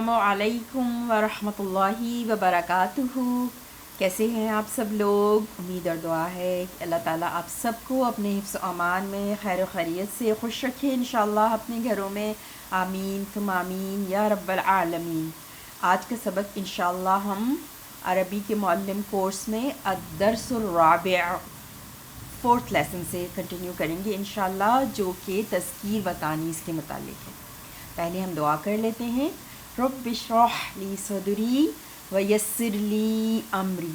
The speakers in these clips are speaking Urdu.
السلام ورحمۃ اللہ وبرکاتہ۔ کیسے ہیں آپ سب لوگ؟ امید اور دعا ہے کہ اللہ تعالیٰ آپ سب کو اپنے حفظ و امان میں خیر و خیریت سے خوش رکھے انشاءاللہ اپنے گھروں میں، آمین ثم آمین یا رب العالمین۔ آج کا سبق انشاءاللہ ہم عربی کے معلم کورس میں الدرس الرابع 4th لیسن سے کنٹینیو کریں گے انشاءاللہ، جو کہ تذکیر و تانیث کے متعلق ہے۔ پہلے ہم دعا کر لیتے ہیں۔ رب اشرح لی صدری ویسر لی امری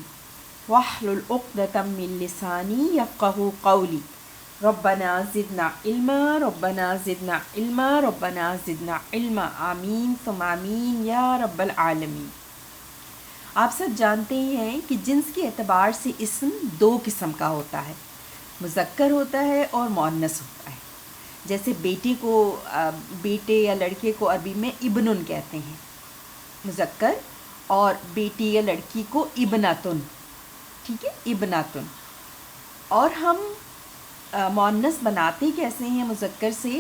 واحلل عقدۃ من لسانی یفقہوا قولی ربنا زدنا علما ربنا زدنا علما ربنا زدنا علما، آمین ثم آمین یا رب العالمین۔ آپ سب جانتے ہیں کہ جنس کے اعتبار سے اسم دو قسم کا ہوتا ہے، مذکر ہوتا ہے اور مؤنث ہوتا ہے۔ جیسے بیٹے یا لڑکے کو عربی میں ابنن کہتے ہیں مذکر، اور بیٹی یا لڑکی کو ابنتن، ٹھیک ہے، ابنتن۔ اور ہم مؤنث بناتے کیسے ہیں مذکر سے؟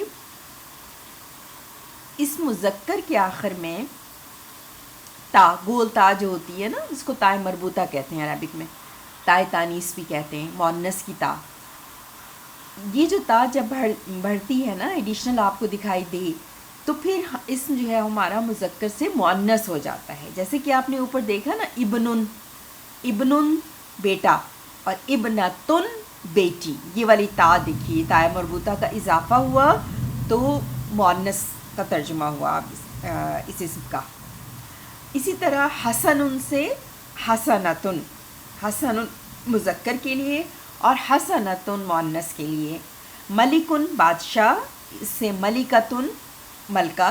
اس مذکر کے آخر میں تا، گول تا جو ہوتی ہے نا، جس کو تائے مربوطہ کہتے ہیں عربک میں، تائے تانیث بھی کہتے ہیں، مؤنث کی تا۔ یہ جو تا جب بڑھتی ہے نا، ایڈیشنل آپ کو دکھائی دے، تو پھر اسم جو ہے ہمارا مذکر سے مؤنث ہو جاتا ہے۔ جیسے کہ آپ نے اوپر دیکھا نا، ابنن، ابنن بیٹا، اور ابنتن بیٹی، یہ والی تا دیکھیے، تائے مربوطہ کا اضافہ ہوا تو مؤنث کا ترجمہ ہوا اس اسم کا۔ اسی طرح حسن سے حسنتن، حسن مذکر کے لیے اور حسنتن مؤنث کے لیے۔ ملکن بادشاہ، اس سے ملکتن ملکہ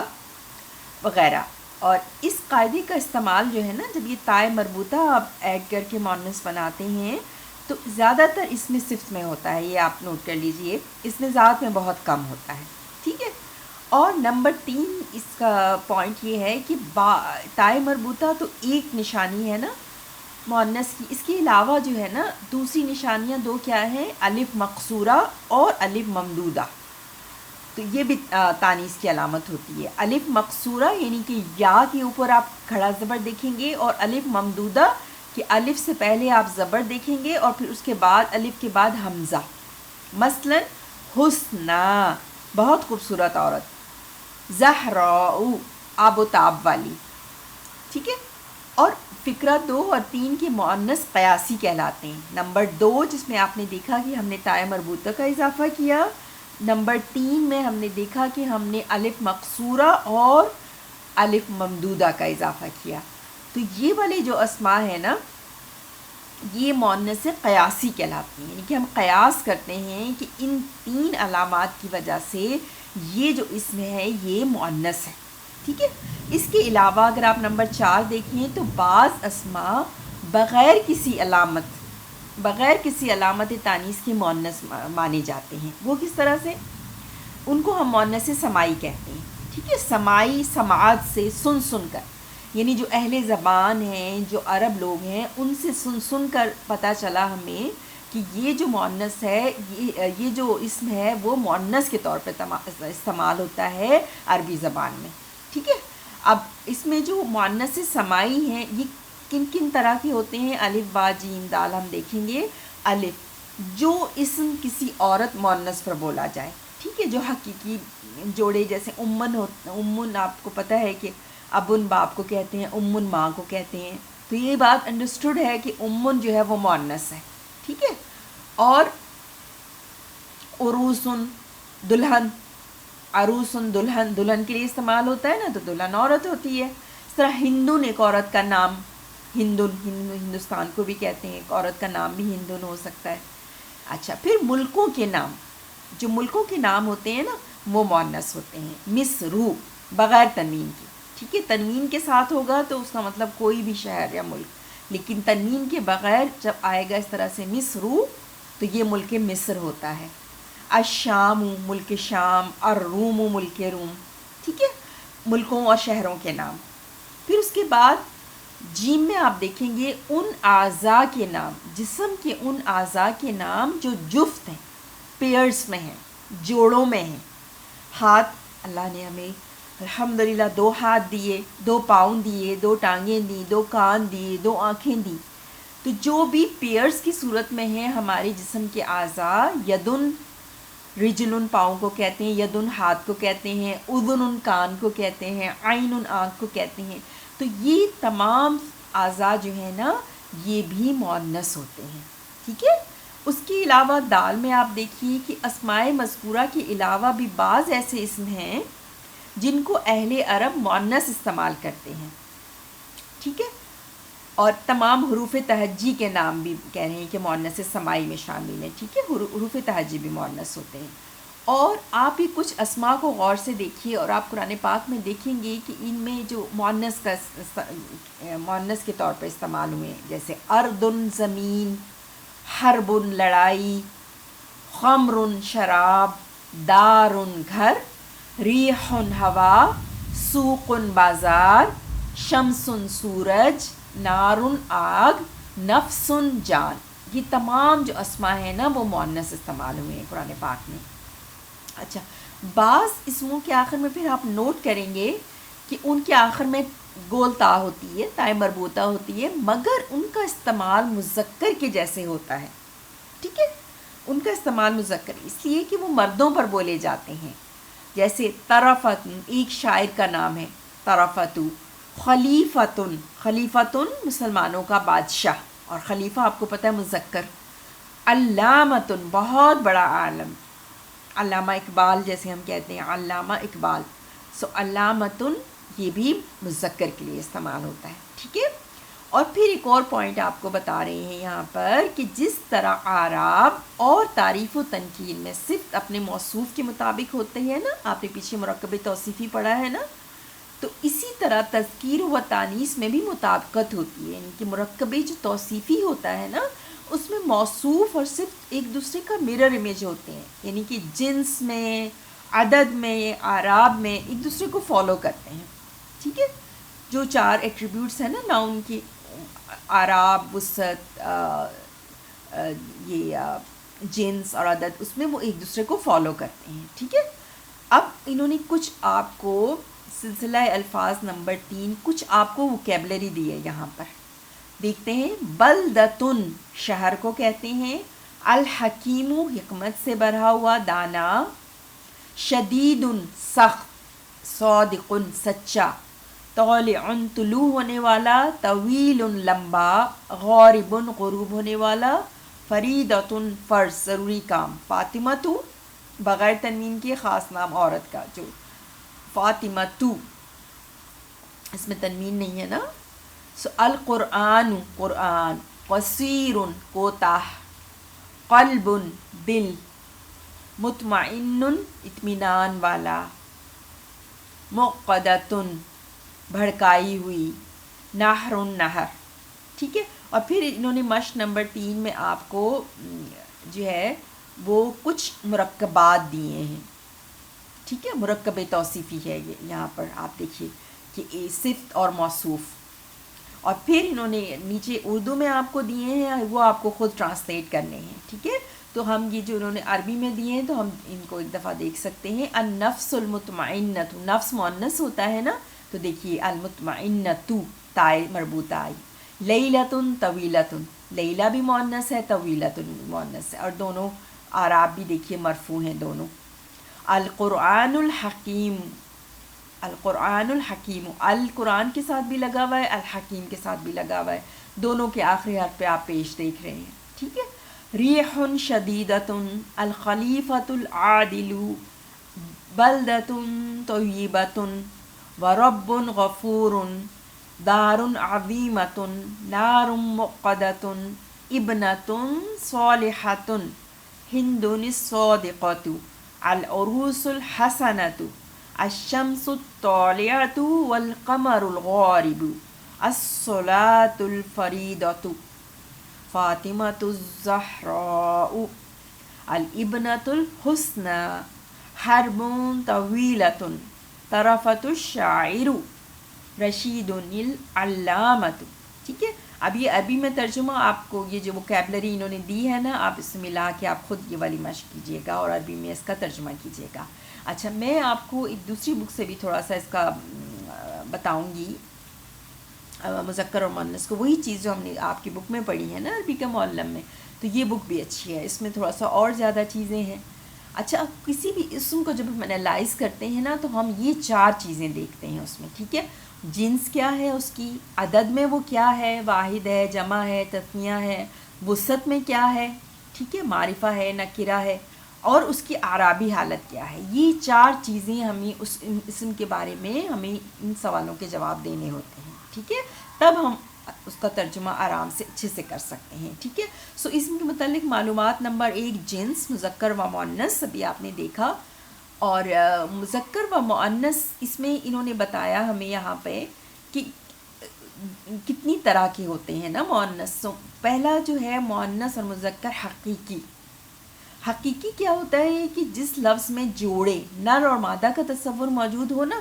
وغیرہ۔ اور اس قاعدے کا استعمال جو ہے نا، جب یہ تائے مربوطہ آپ ایڈ کر کے مؤنث بناتے ہیں تو زیادہ تر اس میں صفت میں ہوتا ہے، یہ آپ نوٹ کر لیجئے، اس میں ذات میں بہت کم ہوتا ہے، ٹھیک ہے۔ اور نمبر 3 اس کا پوائنٹ یہ ہے کہ تائے مربوطہ تو ایک نشانی ہے نا مؤنث کی، اس کے علاوہ جو ہے نا دوسری نشانیاں دو کیا ہیں، الف مقصورہ اور الف ممدودہ، تو یہ بھی تانیث کی علامت ہوتی ہے۔ الف مقصورہ یعنی کہ یا کے اوپر آپ کھڑا زبر دیکھیں گے، اور الف ممدودہ کہ الف سے پہلے آپ زبر دیکھیں گے اور پھر اس کے بعد الف کے بعد حمزہ۔ مثلا حسنہ، بہت خوبصورت عورت، زہراء، آب و تاب والی، ٹھیک ہے۔ اور فقرہ 2 اور 3 کے مؤنث قیاسی کہلاتے ہیں۔ نمبر 2 جس میں آپ نے دیکھا کہ ہم نے تائے مربوطہ کا اضافہ کیا، نمبر 3 میں ہم نے دیکھا کہ ہم نے الف مقصورہ اور الف ممدودہ کا اضافہ کیا۔ تو یہ والے جو اسماء ہیں نا، یہ مؤنث قیاسی کہلاتی ہیں، یعنی کہ ہم قیاس کرتے ہیں کہ ان 3 علامات کی وجہ سے یہ جو اسم ہے یہ مؤنث ہے، ٹھیک ہے۔ اس کے علاوہ اگر آپ نمبر 4 دیکھیں تو بعض اسماء بغیر کسی علامت تانیث کے مؤنث مانے جاتے ہیں۔ وہ کس طرح سے؟ ان کو ہم مؤنث سماعی کہتے ہیں، ٹھیک ہے۔ سماعی سماعت سے سن کر، یعنی جو اہل زبان ہیں، جو عرب لوگ ہیں، ان سے سن کر پتہ چلا ہمیں کہ یہ جو مؤنث ہے، یہ جو اسم ہے وہ مؤنث کے طور پر استعمال ہوتا ہے عربی زبان میں، ٹھیک ہے۔ اب اس میں جو مؤنث سماعی ہیں یہ کن کن طرح کے ہوتے ہیں؟ الف با جیم دال ہم دیکھیں گے۔ الف، جو اسم کسی عورت مؤنث پر بولا جائے، ٹھیک ہے، جو حقیقی جوڑے، جیسے امن آپ کو پتہ ہے کہ ابن باپ کو کہتے ہیں، امن ماں کو کہتے ہیں، تو یہ بات انڈرسٹوڈ ہے کہ امن جو ہے وہ مؤنث ہے، ٹھیک ہے۔ اور عروسن دلہن، عروسن دلہن، دلہن کے لیے استعمال ہوتا ہے نا، تو دلہن عورت ہوتی ہے۔ اس طرح ہندن ایک عورت کا نام، ہندوستان کو بھی کہتے ہیں، ایک عورت کا نام بھی ہندن ہو سکتا ہے۔ اچھا، پھر ملکوں کے نام، جو ملکوں کے نام ہوتے ہیں نا وہ مؤنث ہوتے ہیں۔ مصر بغیر تنوین کی، ٹھیک ہے، تنوین کے ساتھ ہوگا تو اس کا مطلب کوئی بھی شہر یا ملک، لیکن تنوین کے بغیر جب آئے گا اس طرح سے مصر، تو یہ ملک مصر ہوتا ہے۔ الشام ملک شام، الروم ملک روم، ٹھیک ہے، ملکوں اور شہروں کے نام۔ پھر اس کے بعد جیم میں آپ دیکھیں گے ان اعضاء کے نام، جسم کے ان اعضاء کے نام جو جفت ہیں، پیئرس میں ہیں، جوڑوں میں ہیں۔ ہاتھ، اللہ نے ہمیں الحمدللہ 2 ہاتھ دیے، 2 پاؤں دیے، 2 ٹانگیں دیں، 2 کان دیے، 2 آنکھیں دی. تو جو بھی پیئرس کی صورت میں ہیں ہمارے جسم کے اعضاء، یدن رجلن پاؤں کو کہتے ہیں، یدن ہاتھ کو کہتے ہیں، اذن کان کو کہتے ہیں، عین آنکھ کو کہتے ہیں. تو یہ تمام اعضاء جو ہیں نا یہ بھی مؤنث ہوتے ہیں. ٹھیک ہے. اس کے علاوہ دال میں آپ دیکھیے کہ اسماء مذکورہ کے علاوہ بھی بعض ایسے اسم ہیں جن کو اہل عرب مؤنث استعمال کرتے ہیں. ٹھیک ہے. اور تمام حروف تہجی کے نام بھی کہہ رہے ہیں کہ مؤنث سمائی میں شامل ہیں. ٹھیک ہے. حروف تہجی بھی مؤنث ہوتے ہیں. اور آپ ہی کچھ اسماء کو غور سے دیکھیے اور آپ قرآن پاک میں دیکھیں گے کہ ان میں جو مؤنث کے طور پر استعمال ہوئے ہیں، جیسے اردن زمین، حربن لڑائی، خمرن شراب، دارن گھر، ریحن ہوا، سوقن بازار، شمسن سورج، نارن آگ، نفسن جان. یہ تمام جو اسماء ہیں نا وہ مؤنث استعمال ہوئے ہیں قرآن پاک میں. اچھا، بعض اسموں کے آخر میں پھر آپ نوٹ کریں گے کہ ان کے آخر میں گول تا ہوتی ہے، تائے مربوطہ ہوتی ہے، مگر ان کا استعمال مذکر کے جیسے ہوتا ہے. ٹھیک ہے. ان کا استعمال مذکر اس لیے کہ وہ مردوں پر بولے جاتے ہیں. جیسے طرفتن ایک شاعر کا نام ہے طرفتو. خلیفتن، خلیفتن مسلمانوں کا بادشاہ، اور خلیفہ آپ کو پتہ ہے مذکر. علامتن بہت بڑا عالم، علامہ اقبال جیسے ہم کہتے ہیں علامہ اقبال. سو علامتن یہ بھی مذکر کے لیے استعمال ہوتا ہے. ٹھیک ہے. اور پھر ایک اور پوائنٹ آپ کو بتا رہے ہیں یہاں پر کہ جس طرح اعراب اور تعریف و تنکیر میں صفت اپنے موصوف کے مطابق ہوتے ہیں نا، آپ نے پیچھے مرکب توصیفی پڑھا ہے نا، تو اسی طرح تذکیر و تانیث میں بھی مطابقت ہوتی ہے. یعنی کہ مرکب جو توصیفی ہوتا ہے نا اس میں موصوف اور صفت ایک دوسرے کا مرر امیج ہوتے ہیں. یعنی کہ جنس میں، عدد میں، اعراب میں ایک دوسرے کو فالو کرتے ہیں. ٹھیک ہے. جو 4 ایٹریبیوٹس ہیں نا ناؤن کی، اعراب، وسعت، یہ جنس اور عدد، اس میں وہ ایک دوسرے کو فالو کرتے ہیں. ٹھیک ہے. اب انہوں نے کچھ آپ کو سلسلہ الفاظ نمبر 3 کچھ آپ کو ووکیبلری دی ہے یہاں پر. دیکھتے ہیں. بلدتن شہر کو کہتے ہیں. الحکیم حکمت سے بھرا ہوا دانا. شدید سخت. صادق سچا. طالع طلوع ہونے والا. طویل لمبا. غارب غروب ہونے والا. فریدۃ فرض ضروری کام. فاطمہ بغیر تنوین کے خاص نام عورت کا، جو فاطمہ اس میں تنوین نہیں ہے نا. سو القرآن قرآن. قصیر کوتاہ. قلب دل. مطمئن اطمینان والا. موقدۃ بھڑکائی ہوئی. نہر نہر. ٹھیک ہے. اور پھر انہوں نے مشق نمبر 3 میں آپ کو جو ہے وہ کچھ مرکبات دیے ہیں. ٹھیک ہے. مرکب توصیفی ہے یہ یہاں پر آپ دیکھیے کہ صفت اور موصوف. اور پھر انہوں نے نیچے اردو میں آپ کو دیے ہیں، وہ آپ کو خود ٹرانسلیٹ کرنے ہیں. ٹھیک ہے. تو ہم یہ جو انہوں نے عربی میں دیے ہیں تو ہم ان کو ایک دفعہ دیکھ سکتے ہیں. النفس المطمئنۃ، نفس مؤنث ہوتا ہے نا، تو دیکھیے المطمئنۃ تائے مربوطہ آئی. لیلۃ طویلۃ، لیلہ بھی مؤنث ہے، طویلۃ بھی مؤنث ہے، اور دونوں اعراب بھی دیکھیے مرفوع ہیں دونوں. القرآن الحکیم. القرآن الحکیم، القرآن کے ساتھ بھی لگا ہوا ہے، الحکیم کے ساتھ بھی لگا ہوا ہے، دونوں کے آخری حرف پہ آپ پیش دیکھ رہے ہیں. ٹھیک ہے. ریح شدیدۃ. الخلیفۃ العادل. بلدۃ طیبۃ. ورب غفور. دار عظیمۃ. نار موقدۃ. ابنۃ صالحۃ. ہند الصادقۃ. العروس الحسنۃ. الشمس الطالعۃ والقمر الغارب. الصلاۃ الفریضۃ. فاطمۃ الزہراء. الابنۃ الحسنى. حرب طویلۃ. طرفۃ الشاعر. رشید العلامۃ. ٹھیک ہے. اب یہ عربی میں ترجمہ آپ کو یہ جو ووکیبلری انہوں نے دی ہے نا، آپ اس میں ملا کے آپ خود یہ والی مشق کیجیے گا اور عربی میں اس کا ترجمہ کیجیے گا. اچھا، میں آپ کو ایک دوسری بک سے بھی تھوڑا سا اس کا بتاؤں گی، مذکر اور مؤنث کو، وہی چیز جو ہم نے آپ کی بک میں پڑھی ہے نا عربی کا معلم میں، تو یہ بک بھی اچھی ہے، اس میں تھوڑا سا اور زیادہ چیزیں ہیں. اچھا، اب کسی بھی اسم کو جب ہم انالائز کرتے ہیں نا، تو ہم یہ 4 چیزیں دیکھتے ہیں اس میں. ٹھیک ہے، جنس کیا ہے اس کی، عدد میں وہ کیا ہے، واحد ہے، جمع ہے، تثنیہ ہے، وسعت میں کیا ہے، ٹھیک ہے، معرفہ ہے، نکرہ ہے، اور اس کی اعرابی حالت کیا ہے. یہ 4 چیزیں ہمیں اس اسم کے بارے میں ہمیں ان سوالوں کے جواب دینے ہوتے ہیں. ٹھیک ہے، تب ہم اس کا ترجمہ آرام سے اچھے سے کر سکتے ہیں. ٹھیک ہے، سو اسم کے متعلق معلومات. نمبر 1، جنس، مذکر و مؤنث، ابھی آپ نے دیکھا. اور مذکر و مؤنث اس میں انہوں نے بتایا ہمیں یہاں پہ کہ کتنی طرح کے ہوتے ہیں نا مؤنث. پہلا جو ہے مؤنث اور مذکر حقیقی. حقیقی کیا ہوتا ہے کہ جس لفظ میں جوڑے نر اور مادہ کا تصور موجود ہو نا،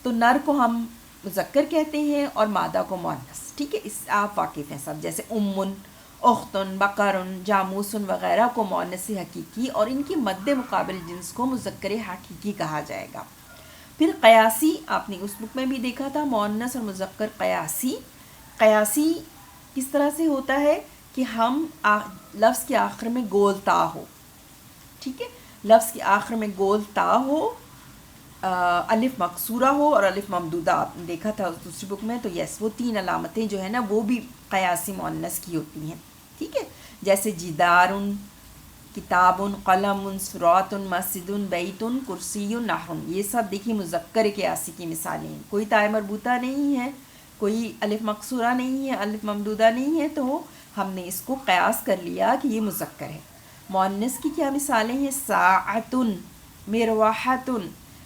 تو نر کو ہم مذکر کہتے ہیں اور مادہ کو مؤنث. ٹھیک ہے، اس آپ واقف ہیں سب، جیسے امن، اختن، بقرن، جاموسن وغیرہ کو مؤنث حقیقی اور ان کی مد مقابل جنس کو مذکر حقیقی کہا جائے گا. پھر قیاسی، آپ نے اس بک میں بھی دیکھا تھا، مؤنث اور مذکر قیاسی. قیاسی کس طرح سے ہوتا ہے کہ ہم لفظ کے آخر میں گول تا ہو. ٹھیک ہے، لفظ کے آخر میں گول تا ہو، الف مقصورہ ہو اور الف ممدودہ. آپ نے دیکھا تھا اس دوسری بک میں. تو یس، وہ 3 علامتیں جو ہیں نا وہ بھی قیاسی مؤنث کی ہوتی ہیں. ٹھیک ہے، جیسے جدار، کتاب، قلم، صراط، مسجد، بیت، کرسی، نحر. یہ سب دیکھیے مذکر قیاسی کی مثالیں ہیں. کوئی تائے مربوطہ نہیں ہے، کوئی الف مقصورہ نہیں ہے، الف ممدودہ نہیں ہے، تو ہم نے اس کو قیاس کر لیا کہ یہ مذکر ہے. مؤنث کی کیا مثالیں ہیں؟ ساعۃ، مروحۃ،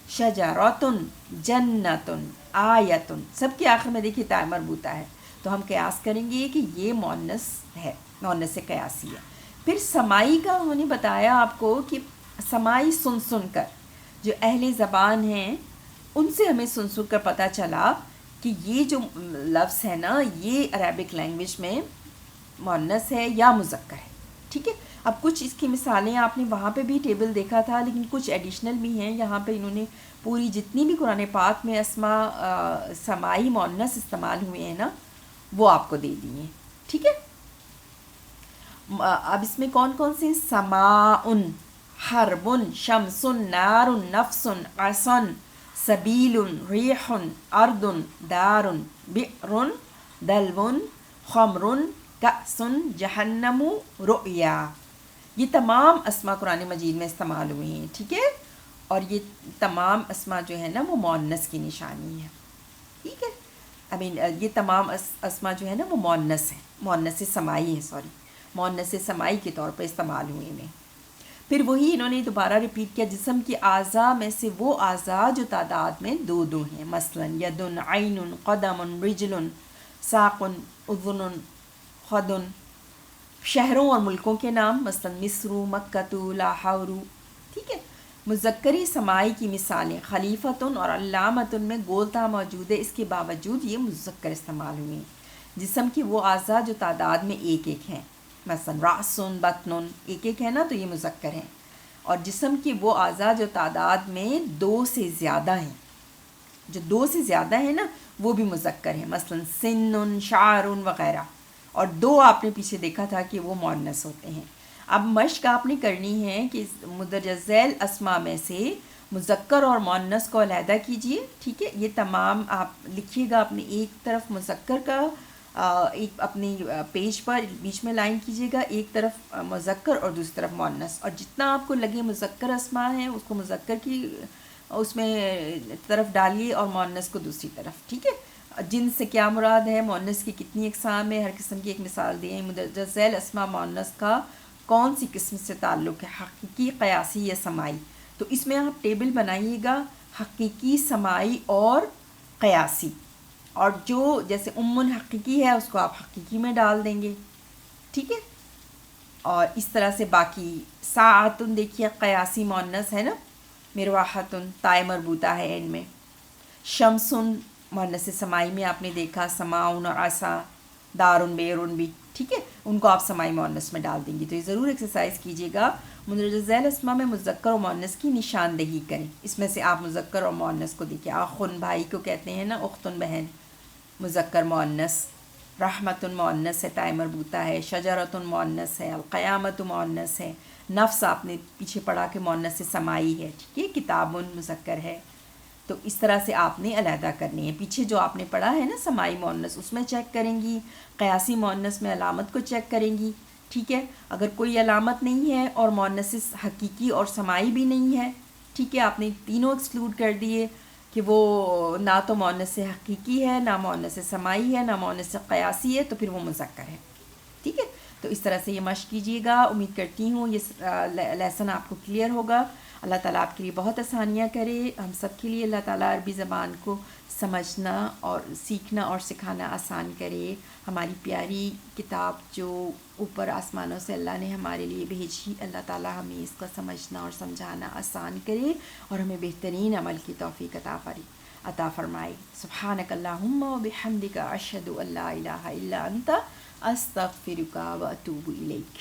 شجرۃ، جنۃ، آیۃ. سب کے آخر میں دیکھیے تائے مربوطہ ہے، تو ہم قیاس کریں گے کہ یہ مؤنث ہے، مؤنث قیاسی ہے. پھر سماعی کا انہوں نے بتایا آپ کو کہ سماعی سن سن کر، جو اہل زبان ہیں ان سے ہمیں سن سن کر پتہ چلا کہ یہ جو لفظ ہے نا یہ عربک لینگویج میں مؤنث ہے یا مذکر ہے. ٹھیک ہے، اب کچھ اس کی مثالیں آپ نے وہاں پہ بھی ٹیبل دیکھا تھا، لیکن کچھ ایڈیشنل بھی ہیں. یہاں پہ انہوں نے پوری جتنی بھی قرآن پاک میں اسماء سماعی مؤنث استعمال ہوئے ہیں نا وہ آپ کو دے دی ہیں. ٹھیک ہے، اب اس میں کون کون سے؟ سماء، حرب، شمس، نار، نفس، عصن، سبیل، ریح، ارض، دار، بئر، دلو، خمر، کأس، جہنم، رؤیا. یہ تمام اسماء قرآن مجید میں استعمال ہوئی ہیں. ٹھیک ہے، اور یہ تمام اسماء جو ہے نا وہ مؤنث کی نشانی ہے. ٹھیک ہے، یہ تمام اسماء جو ہے نا وہ مؤنث ہیں، مؤنث سماعی ہے، مؤنث سماعی کے طور پر استعمال ہوئے ہیں. پھر وہی انہوں نے دوبارہ ریپیٹ کیا، جسم کی اعضاء میں سے وہ اعضاء جو تعداد میں 2 ہیں، مثلا ید، عین، قدم، رجل، ساق، اذن، خد. شہروں اور ملکوں کے نام، مثلا مصر، مکہ، لاہور. ٹھیک ہے، مذکری سماعی کی مثالیں خلیفتن اور علامتن میں گولتا موجود ہے، اس کے باوجود یہ مذکر استعمال ہوئے ہیں. جسم کی وہ اعضاء جو تعداد میں 1 ہیں، مثلا رأسن، بطن، 1 ہے نا تو یہ مذکر ہیں. اور جسم کی وہ اعضاء جو تعداد میں 2 سے زیادہ ہیں، جو 2 سے زیادہ ہیں نا وہ بھی مذکر ہیں، مثلا سن، شعر وغیرہ. اور 2 آپ نے پیچھے دیکھا تھا کہ وہ مؤنث ہوتے ہیں. اب مشق آپ نے کرنی ہے کہ مندرجہ ذیل اسماء میں سے مذکر اور مؤنث کو علیحدہ کیجئے. ٹھیک ہے، یہ تمام آپ لکھیے گا. اپنے ایک طرف مذکر کا ایک اپنی پیج پر بیچ میں لائن کیجیے گا، ایک طرف مذکر اور دوسری طرف مؤنث. اور جتنا آپ کو لگے مذکر اسماء ہیں اس کو مذکر کی اس میں طرف ڈالیے اور مؤنث کو دوسری طرف. ٹھیک ہے، جنس سے کیا مراد ہے، مؤنث کی کتنی اقسام ہے، ہر قسم کی ایک مثال دیں. مندرجہ ذیل اسماء مؤنث کا کون سی قسم سے تعلق ہے، حقیقی، قیاسی یا سماعی. تو اس میں آپ ٹیبل بنائیے گا، حقیقی، سماعی اور قیاسی. اور جو جیسے حقیقی ہے اس کو آپ حقیقی میں ڈال دیں گے. ٹھیک ہے، اور اس طرح سے باقی ساعتن دیکھیے قیاسی مؤنث ہے نا، مروحتن تائے مربوطہ ہے ان میں. شمسن مؤنث سماعی میں آپ نے دیکھا، سماعن، عصا، دارن، بیرن بھی. ٹھیک ہے، ان کو آپ سمائی مؤنث میں ڈال دیں گی. تو یہ ضرور ایکسرسائز کیجیے گا. مندرجہ ذیل اسما میں مذکر و مؤنث کی نشاندہی کریں. اس میں سے آپ مذکر اور مؤنث کو دیکھیں. اخن بھائی کو کہتے ہیں نا، اختن بہن، مذکر مؤنث. رحمت مؤنث ہے، تائے مربوطہ ہے. شجرۃ مؤنث ہے. القیامت مؤنث ہے. نفس آپ نے پیچھے پڑھا کہ مؤنث سے سمائی ہے، ٹھیک ہے. کتاب مذکر ہے. تو اس طرح سے آپ نے علیحدہ کرنی ہے. پیچھے جو آپ نے پڑھا ہے نا سمائی مؤنث، اس میں چیک کریں گی. قیاسی مؤنث میں علامت کو چیک کریں گی، ٹھیک ہے. اگر کوئی علامت نہیں ہے اور مؤنث حقیقی اور سمائی بھی نہیں ہے، ٹھیک ہے، آپ نے تینوں ایکسکلوڈ کر دیے کہ وہ نہ تو مؤنث حقیقی ہے، نہ مؤنث سمائی ہے، نہ مؤنث قیاسی ہے، تو پھر وہ مذکر ہے، ٹھیک ہے. تو اس طرح سے یہ مشق کیجیے گا. امید کرتی ہوں یہ لیسن آپ کو کلیئر ہوگا. اللہ تعالیٰ آپ کے لیے بہت آسانیاں کرے. ہم سب کے لیے اللہ تعالیٰ عربی زبان کو سمجھنا اور سیکھنا اور سکھانا آسان کرے. ہماری پیاری کتاب جو اوپر آسمانوں سے اللہ نے ہمارے لیے بھیجی، اللہ تعالیٰ ہمیں اس کا سمجھنا اور سمجھانا آسان کرے اور ہمیں بہترین عمل کی توفیق عطا فرمائے. سبحانک اللہم و بحمدک، اشہد ان لا الہ الا انت، استغفرک و اتوب الیک.